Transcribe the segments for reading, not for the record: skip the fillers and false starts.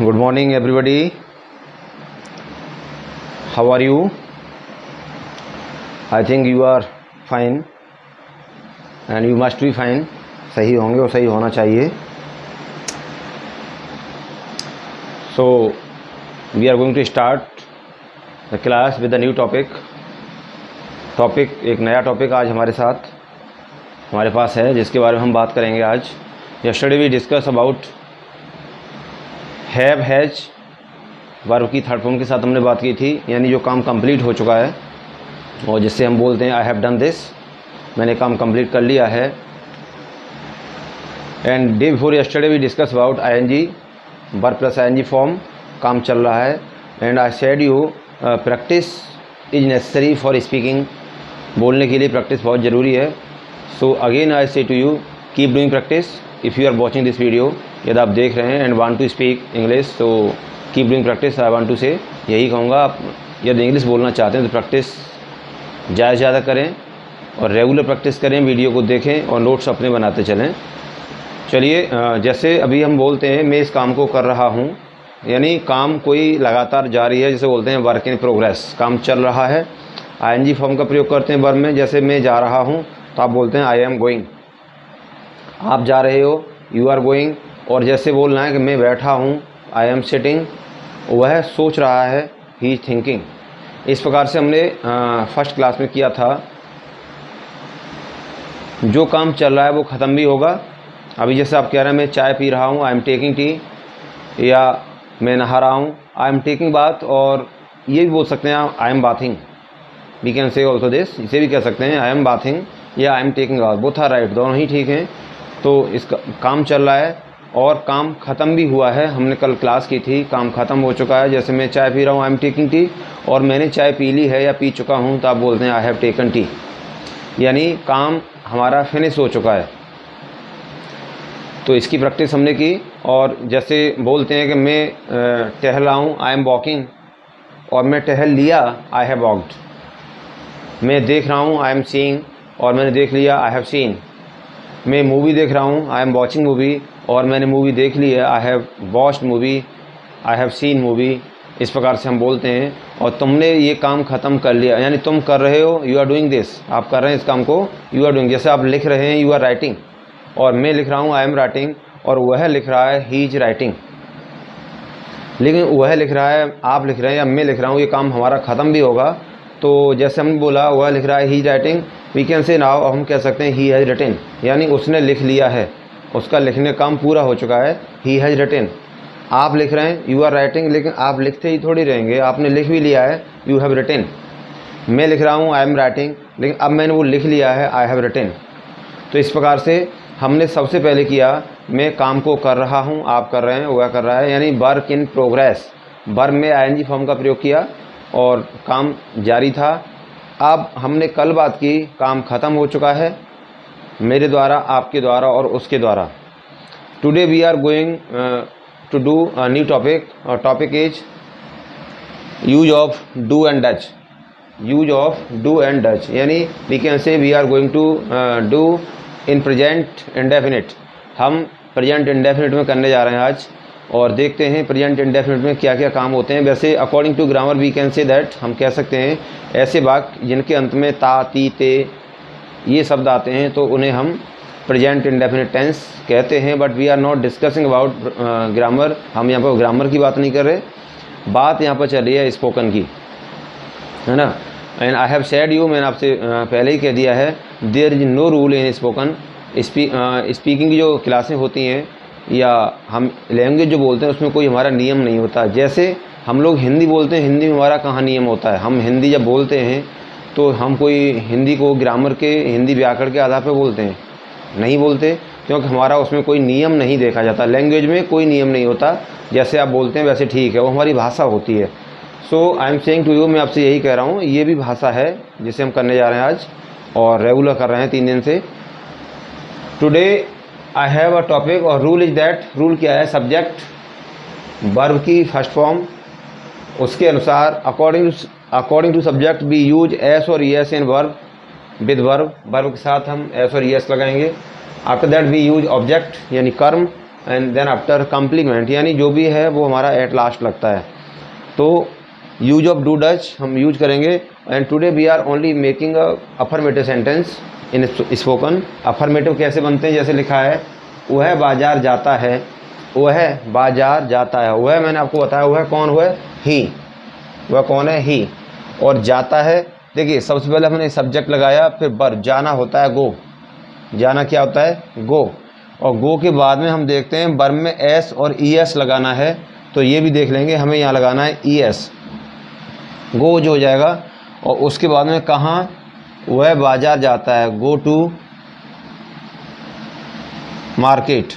Good morning everybody. How are you? I think you are fine and you must be fine. सही होंगे और सही होना चाहिए. So we are going to start the class with a new topic. एक नया topic आज हमारे पास है जिसके बारे में हम बात करेंगे आज. Yesterday we discuss about have has verb की थर्ड फॉर्म के साथ हमने बात की थी, यानी जो काम कंप्लीट हो चुका है और जिससे हम बोलते हैं आई हैव डन दिस, मैंने काम कंप्लीट कर लिया है. And day before yesterday we discuss about ING verb plus ING form, काम चल रहा है. And I said you practice is necessary for speaking, बोलने के लिए प्रैक्टिस बहुत ज़रूरी है. सो again I say to you keep doing practice if you are watching this video. यदि आप देख रहे हैं and want to speak English तो keep doing practice. I want to say यही कहूँगा, आप यदि इंग्लिश बोलना चाहते हैं तो प्रैक्टिस ज़्यादा करें और रेगुलर प्रैक्टिस करें, वीडियो को देखें और नोट्स अपने बनाते चलें. चलिए, जैसे अभी हम बोलते हैं मैं इस काम को कर रहा हूँ, यानी काम कोई लगातार जारी है, जैसे बोलते हैं वर्क इन प्रोग्रेस, काम चल रहा है. आईएनजी फॉर्म का प्रयोग करते हैं वर्ब में. जैसे मैं जा रहा हूँ तो आप बोलते हैं आई एम गोइंग. आप जा रहे हो, यू आर गोइंग. और जैसे बोलना है कि मैं बैठा हूँ, आई एम सिटिंग, वह सोच रहा है, ही इज़ थिंकिंग. इस प्रकार से हमने फर्स्ट क्लास में किया था. जो काम चल रहा है वो ख़त्म भी होगा. अभी जैसे आप कह रहे हैं मैं चाय पी रहा हूँ, आई एम टेकिंग टी, या मैं नहा रहा हूँ, आई एम टेकिंग बाथ. और ये भी बोल सकते हैं आप I am bathing, we can say also this, इसे भी कह सकते हैं आई एम बाथिंग या I am taking bath, both are right, दोनों ही ठीक हैं. तो इसका काम चल रहा है और काम ख़त्म भी हुआ है. हमने कल क्लास की थी, काम ख़त्म हो चुका है. जैसे मैं चाय पी रहा हूँ, आई एम टेकिंग टी, और मैंने चाय पी ली है या पी चुका हूँ तो आप बोलते हैं आई हैव टेकन टी, यानी काम हमारा फिनिश हो चुका है. तो इसकी प्रैक्टिस हमने की. और जैसे बोलते हैं कि मैं टहल रहा हूँ, आई एम वॉकिंग, और मैं टहल लिया, आई हैव वॉक्ड. मैं देख रहा हूँ, आई एम सीइंग, और मैंने देख लिया, आई हैव सीन. मैं मूवी देख रहा हूँ, आई एम वॉचिंग मूवी, और मैंने मूवी देख ली है, I have watched movie, I have seen movie. इस प्रकार से हम बोलते हैं. और तुमने ये काम ख़त्म कर लिया, यानी तुम कर रहे हो, यू आर डूइंग दिस, आप कर रहे हैं इस काम को, यू आर डूइंग. जैसे आप लिख रहे हैं, यू आर राइटिंग, और मैं लिख रहा हूँ, आई एम राइटिंग, और वह लिख रहा है, ही इज राइटिंग. लेकिन वह लिख रहा है, आप लिख रहे हैं या मैं लिख रहा हूँ, ये काम हमारा ख़त्म भी होगा. तो जैसे हमने बोला वह लिख रहा है, he is writing, we can say now, हम कह सकते हैं ही हैज़ रिटन, यानी उसने लिख लिया है, उसका लिखने का काम पूरा हो चुका है. He has written. आप लिख रहे हैं, यू आर राइटिंग, लेकिन आप लिखते ही थोड़ी रहेंगे, आपने लिख भी लिया है, यू हैव रिटन. मैं लिख रहा हूँ, आई एम राइटिंग, लेकिन अब मैंने वो लिख लिया है, आई हैव रिटन. तो इस प्रकार से हमने सबसे पहले किया, मैं काम को कर रहा हूँ, आप कर रहे हैं, वह कर रहा है, यानी वर्क इन प्रोग्रेस. वर्ब में आईएनजी फॉर्म का प्रयोग किया और काम जारी था. अब हमने कल बात की, काम ख़त्म हो चुका है मेरे द्वारा, आपके द्वारा और उसके द्वारा. Today we are going to do a new topic, और topic is use of do and does. Use of do and does, यानी we can say we are going to do in present indefinite. हम present indefinite में करने जा रहे हैं आज, और देखते हैं प्रेजेंट इंडेफिनिट में क्या क्या काम होते हैं. वैसे according to grammar we can say that, हम कह सकते हैं ऐसे वाक्य जिनके अंत में ता, ती, ते ये शब्द आते हैं तो उन्हें हम प्रेजेंट इंडेफिनिट टेंस कहते हैं. But we are not discussing about grammar, हम यहाँ पर ग्रामर की बात नहीं कर रहे, बात यहाँ पर चल रही है स्पोकन की, है ना. And I have said you, मैंने आपसे पहले ही कह दिया है, there is no rule in spoken. Speaking की जो क्लासें होती हैं या हम लैंग्वेज जो बोलते हैं उसमें कोई हमारा नियम नहीं होता. जैसे हम लोग हिंदी बोलते हैं, हिंदी में हमारा कहाँ नियम होता है. हम हिंदी जब बोलते हैं तो हम कोई हिंदी को ग्रामर के, हिंदी व्याकरण के आधार पर बोलते हैं, नहीं बोलते, क्योंकि हमारा उसमें कोई नियम नहीं देखा जाता. लैंग्वेज में कोई नियम नहीं होता, जैसे आप बोलते हैं वैसे ठीक है, वो हमारी भाषा होती है. So I am saying to you, मैं आपसे यही कह रहा हूँ, ये भी भाषा है जिसे हम करने जा रहे हैं आज और रेगुलर कर रहे हैं 3 दिन से. Today I have a topic, और रूल इज दैट, रूल क्या है, सब्जेक्ट वर्ब की फर्स्ट फॉर्म, उसके अनुसार according to subject we use s और es in verb with verb. Verb के साथ हम एस और यस लगाएंगे. After that we use object यानी कर्म एंड देन आफ्टर कम्प्लीमेंट, यानी जो भी है वो हमारा एट लास्ट लगता है। तो यूज ऑफ डू डच हम यूज करेंगे। And today we are only making a affirmative sentence in spoken. Affirmative कैसे बनते हैं, जैसे लिखा है वह बाजार जाता है, वह बाजार जाता है। वह मैंने आपको बताया वह कौन हुआ, ही, वह कौन है, ही। और जाता है, देखिए सबसे पहले हमने सब्जेक्ट लगाया, फिर वर्ब, जाना होता है गो, जाना क्या होता है, गो। और गो के बाद में हम देखते हैं वर्ब में एस और ई एस लगाना है, तो ये भी देख लेंगे, हमें यहाँ लगाना है ई एस, गो जो हो जाएगा। और उसके बाद में कहाँ, वह बाजार जाता है, गो टू मार्केट,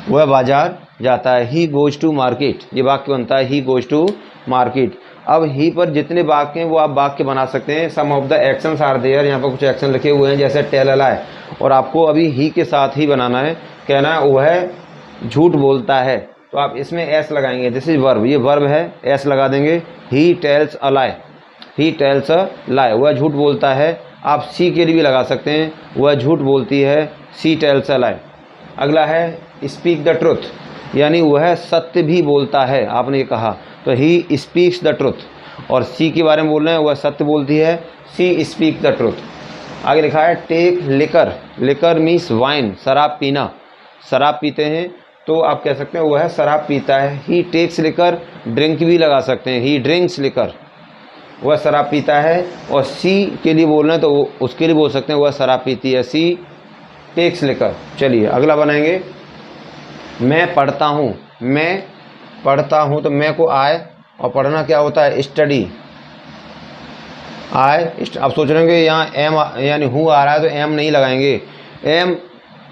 वह बाजार जाता है, ही गोज टू मार्केट। ये वाक्य बनता है ही गोज टू मार्केट। अब ही पर जितने वाक्य हैं वो आप वाक्य बना सकते हैं। Some of the actions are there, यहाँ पर कुछ एक्शन लिखे हुए हैं जैसे टेल अ लाई, और आपको अभी ही के साथ ही बनाना है, कहना है वह झूठ बोलता है, तो आप इसमें एस लगाएंगे, दिस इज वर्ब, ये वर्ब है, एस लगा देंगे। He tells a lie, he tells अ लाई, वह झूठ बोलता है। आप सी के लिए भी लगा सकते हैं, वह झूठ बोलती है, सी टेल्स अ लाई। अगला है स्पीक द ट्रुथ, यानी वह सत्य भी बोलता है, आपने ये कहा, तो ही स्पीक्स द ट्रुथ। और सी के बारे में बोल रहे हैं, वह सत्य बोलती है, सी स्पीक द ट्रुथ। आगे लिखा है take liquor, liquor means wine, शराब पीना, शराब पीते हैं, तो आप कह सकते हैं वह शराब पीता है। ही टेक्स लिकर, ड्रिंक भी लगा सकते हैं, ही ड्रिंक्स लिकर, वह शराब पीता है। और सी के लिए बोल रहे हैं तो उसके लिए बोल सकते हैं वह शराब पीती है, सी टेक्स लिकर। चलिए अगला बनाएंगे, मैं पढ़ता हूँ, मैं पढ़ता हूँ, तो मैं को आए, और पढ़ना क्या होता है, स्टडी, आए। आप सोच रहे होंगे यहाँ एम यानी हु आ रहा है तो एम नहीं लगाएंगे, am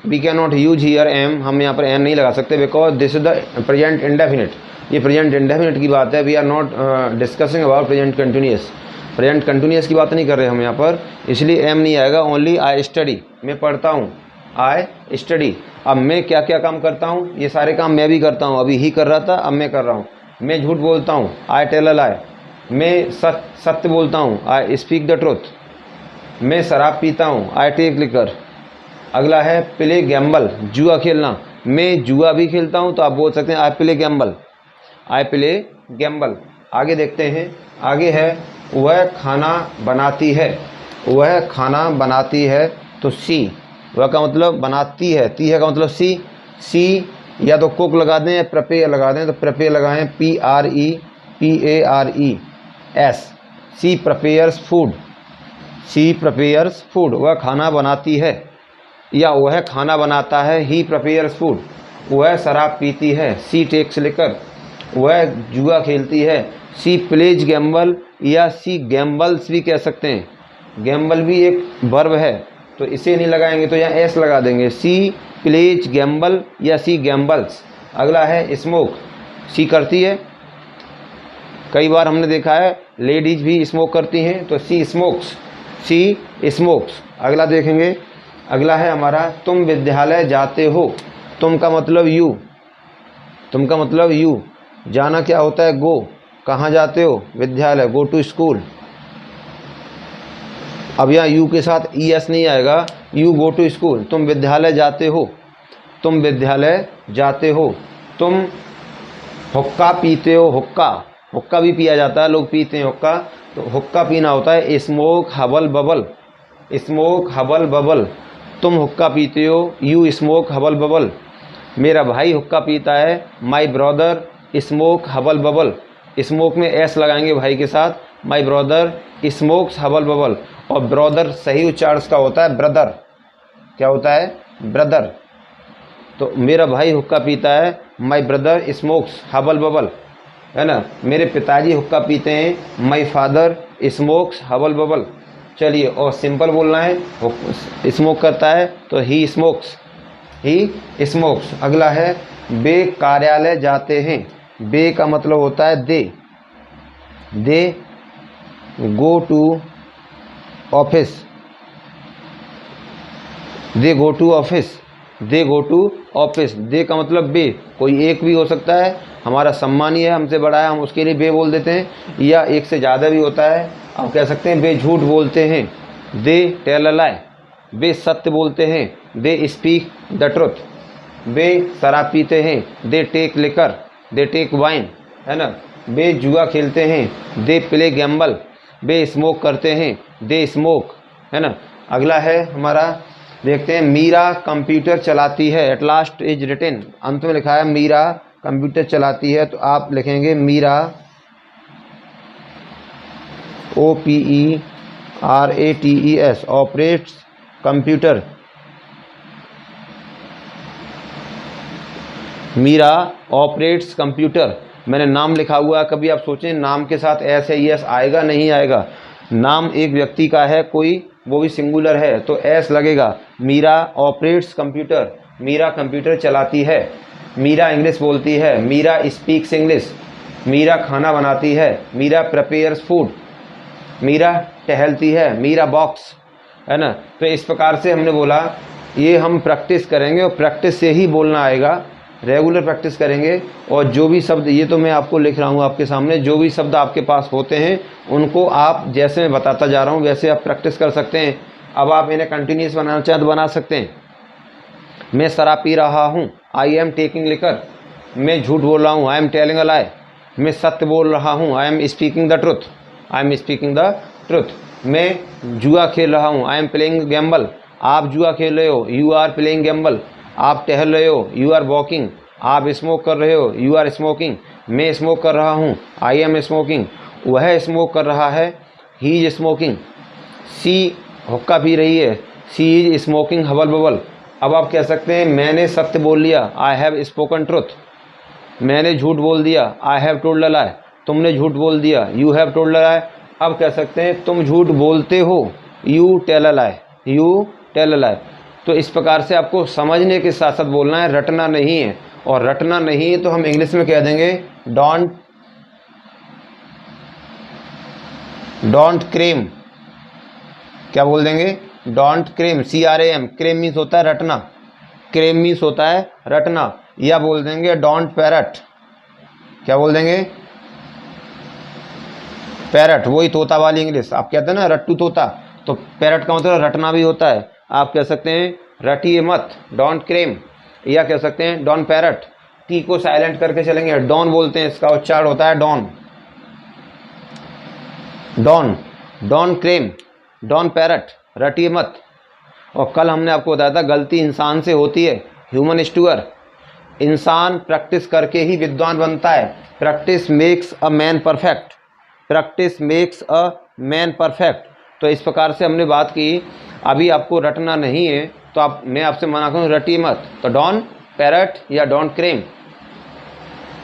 we can not use here am, हम यहाँ पर एम नहीं लगा सकते, because this is the present indefinite, ये प्रेजेंट इंडेफिनिट की बात है। We are not discussing about present continuous, present continuous की बात नहीं कर रहे हम यहाँ पर, इसलिए एम नहीं आएगा, ओनली आई स्टडी, मैं पढ़ता हूँ, आई स्टडी। अब मैं क्या क्या काम करता हूँ, ये सारे काम मैं भी करता हूँ, अभी ही कर रहा था, अब मैं कर रहा हूँ। मैं झूठ बोलता हूँ, आई टेल अ लाई। मैं सत्य बोलता हूँ, आई स्पीक द ट्रुथ। मैं शराब पीता हूँ, आई टेक लिकर। अगला है प्ले गैम्बल, जुआ खेलना, मैं जुआ भी खेलता हूँ, तो आप बोल सकते हैं I play Gamble, I play Gamble. आगे देखते हैं, आगे है वह खाना बनाती है, वह खाना बनाती है, तो सी, वह का मतलब बनाती है, ती है का मतलब सी, सी या तो कुक लगा दें या प्रिपेयर लगा दें, तो प्रिपेयर लगाएं, PREPARES, सी प्रिपेयर्स फूड, सी प्रिपेयर्स फूड, वह खाना बनाती है। या वह खाना बनाता है, ही प्रिपेयर्स फूड। वह शराब पीती है, सी टेक्स लिकर। वह जुआ खेलती है, सी प्लेज गैम्बल, या सी गैम्बल्स भी कह सकते हैं, गैम्बल भी एक वर्ब है, तो इसे नहीं लगाएंगे तो यहाँ एस लगा देंगे, सी प्लेज गैम्बल या सी गैम्बल्स। अगला है स्मोक, सी करती है, कई बार हमने देखा है लेडीज भी स्मोक करती हैं, तो सी स्मोक्स, सी स्मोक्स। अगला देखेंगे, अगला है हमारा तुम विद्यालय जाते हो, तुम का मतलब यू, तुम का मतलब यू, जाना क्या होता है, गो, कहाँ जाते हो, विद्यालय, गो टू स्कूल। अब यहाँ यू के साथ ई एस नहीं आएगा, यू गो टू स्कूल, तुम विद्यालय जाते हो, तुम विद्यालय जाते हो। तुम हुक्का पीते हो, हुक्का, हुक्का भी पिया जाता है, लोग पीते हैं हुक्का, तो हुक्का पीना होता है smoke Hubble bubble, smoke Hubble bubble. तुम हुक्का पीते हो, यू स्मोक हबल बबल। मेरा भाई हुक्का पीता है, my brother smoke Hubble bubble, smoke में एस लगाएंगे भाई के साथ, my brother smokes Hubble bubble. और ब्रदर सही उच्चारण का होता है ब्रदर, क्या होता है, ब्रदर। तो मेरा भाई हुक्का पीता है, my brother smokes Hubble bubble, है ना। मेरे पिताजी हुक्का पीते हैं, my father smokes Hubble bubble. चलिए, और सिंपल बोलना है, स्मोक करता है तो ही स्मोक्स, ही स्मोक्स। अगला है वे कार्यालय जाते हैं, वे का मतलब होता है they go to office, they go to office, they go to office. They का मतलब बे, कोई एक भी हो सकता है, हमारा सम्मानी है, हमसे बड़ा है, हम उसके लिए बे बोल देते हैं, या एक से ज़्यादा भी होता है, आप कह सकते हैं बे झूठ बोलते हैं, दे टेल अ लाई, बे सत्य बोलते हैं, दे स्पीक द ट्रुथ। वे शराब पीते हैं, they take liquor, they take wine, है ना। वे जुआ खेलते हैं, दे प्ले गैम्बल, वे स्मोक करते हैं, दे स्मोक, है ना। अगला है हमारा, देखते हैं, मीरा कंप्यूटर चलाती है, एट लास्ट इज रिटन, अंत में लिखा है मीरा कंप्यूटर चलाती है, तो आप लिखेंगे Meera OPERATES operates computer, Meera operates computer. मैंने नाम लिखा हुआ है, कभी आप सोचें नाम के साथ एस है, यस आएगा नहीं आएगा। नाम एक व्यक्ति का है कोई, वो भी सिंगुलर है तो एस लगेगा। Meera operates computer, Meera computer चलाती है। मीरा इंग्लिश बोलती है, मीरा स्पीक्स इंग्लिश। मीरा खाना बनाती है, मीरा प्रिपेयर्स फूड। मीरा टहलती है, मीरा बॉक्स, है ना। तो इस प्रकार से हमने बोला ये हम प्रैक्टिस करेंगे और प्रैक्टिस से ही बोलना आएगा, रेगुलर प्रैक्टिस करेंगे। और जो भी शब्द, ये तो मैं आपको लिख रहा हूँ आपके सामने, जो भी शब्द आपके पास होते हैं उनको आप जैसे मैं बताता जा रहा हूँ वैसे आप प्रैक्टिस कर सकते हैं। अब आप इन्हें कंटिन्यूस बनाना चाहें तो बना सकते हैं। मैं शराब पी रहा हूँ, आई एम टेकिंग लिकर। मैं झूठ बोल रहा हूँ, आई एम टेलिंग अ लाई। मैं सत्य बोल रहा हूँ, I am speaking the truth, I am speaking the truth. मैं जुआ खेल रहा हूँ, आई एम प्लेइंग गैम्बल। आप जुआ खेल रहे हो, यू आर प्लेइंग गैम्बल। आप टहल रहे हो, यू आर वॉकिंग। आप स्मोक कर रहे हो, यू आर स्मोकिंग। मैं स्मोक कर रहा हूँ, आई एम स्मोकिंग। वह स्मोक कर रहा है, ही इज स्मोकिंग। सी हुक्का पी रही है, सी इज स्मोकिंग हबल बबल। अब आप कह सकते हैं मैंने सत्य बोल लिया, आई हैव स्पोकन ट्रुथ। मैंने झूठ बोल दिया, आई हैव टोल्ड अ लाई। तुमने झूठ बोल दिया, you have told a lie. अब कह सकते हैं तुम झूठ बोलते हो, you tell a lie, you tell a lie. तो इस प्रकार से आपको समझने के साथ साथ बोलना है, रटना नहीं है। और रटना नहीं है तो हम इंग्लिश में कह देंगे डोंट क्रेम। क्या बोल देंगे? Don't cram, CRAM। Cram means होता है रटना, क्रेम मीन्स होता है रटना। या बोल देंगे डोंट पैरट। क्या बोल देंगे? पैरट, वही तोता वाली इंग्लिश। आप कहते हैं ना रट्टू तोता, तो पैरट का मतलब रटना भी होता है। आप कह सकते हैं रटिए मत, डोंट क्रेम। या कह सकते हैं डॉन पैरट, टी को साइलेंट करके चलेंगे, डॉन बोलते हैं, इसका उच्चारण होता है don't, don't, don't cram, don't parrot, रटिए मत। और कल हमने आपको बताया था गलती इंसान से होती है, ह्यूमन स्टूअर। इंसान प्रैक्टिस करके ही विद्वान बनता है। Practice makes a man perfect, practice makes a man perfect. तो इस प्रकार से हमने बात की। अभी आपको रटना नहीं है तो मैं आपसे मना करूँ रटिए मत, तो डॉन पैरट या डॉन क्रेम।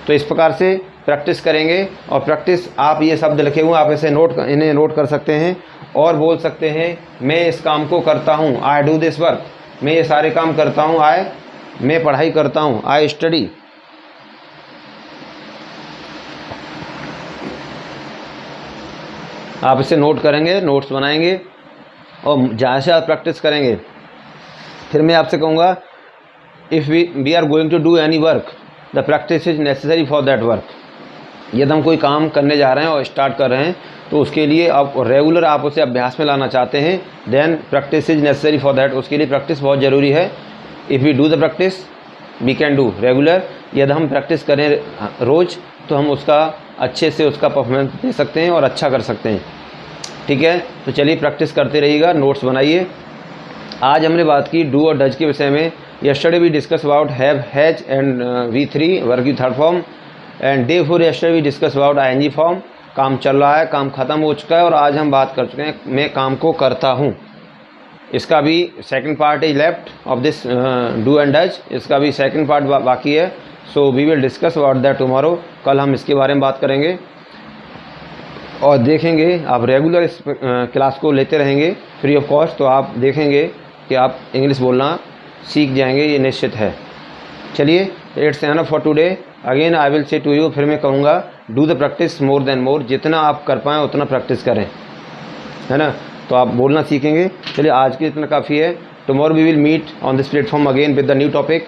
तो इस प्रकार से प्रैक्टिस करेंगे। और प्रैक्टिस, आप ये शब्द लिखे हुए आप इसे इन्हें नोट कर सकते हैं और बोल सकते हैं मैं इस काम को करता हूँ, आई डू दिस वर्क। मैं ये सारे काम करता हूँ, मैं पढ़ाई करता हूँ, आई स्टडी। आप इसे नोट करेंगे, नोट्स बनाएंगे और जहाँ से आप प्रैक्टिस करेंगे। फिर मैं आपसे कहूँगा if we are going to do any work, the practice is necessary for that work. यदि हम कोई काम करने जा रहे हैं और स्टार्ट कर रहे हैं तो उसके लिए आप रेगुलर आप उसे अभ्यास में लाना चाहते हैं, then practice is necessary for that. उसके लिए प्रैक्टिस बहुत ज़रूरी है। If we do the practice we can do regular. यदि हम प्रैक्टिस करें रोज़ तो हम उसका अच्छे से उसका परफॉर्मेंस दे सकते हैं और अच्छा कर सकते हैं। ठीक है, तो चलिए प्रैक्टिस करते रहिएगा, नोट्स बनाइए। आज हमने बात की डू और डज के विषय में। Yesterday we discuss about have, has and V3 verb की third form. And day 4 yesterday we discuss about ING form. काम चल रहा है, काम ख़त्म हो चुका है और आज हम बात कर चुके हैं मैं काम को करता हूँ। इसका भी second part is left of this do and does. इसका भी सेकंड पार्ट बाकी है। So we will discuss about that tomorrow. कल हम इसके बारे में बात करेंगे और देखेंगे। आप रेगुलर इस क्लास को लेते रहेंगे फ्री ऑफ कॉस्ट, तो आप देखेंगे कि आप इंग्लिश बोलना सीख जाएंगे, ये निश्चित है। चलिए, it's enough for today. Again I will say to you, फिर मैं कहूँगा do the practice more than more. जितना आप कर पाएँ उतना प्रैक्टिस करें, है ना, तो आप बोलना सीखेंगे। चलिए, आज के इतना काफ़ी है। Tomorrow we will meet on this platform again with the new topic.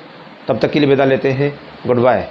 तब तक के लिए विदा लेते हैं। Good bye.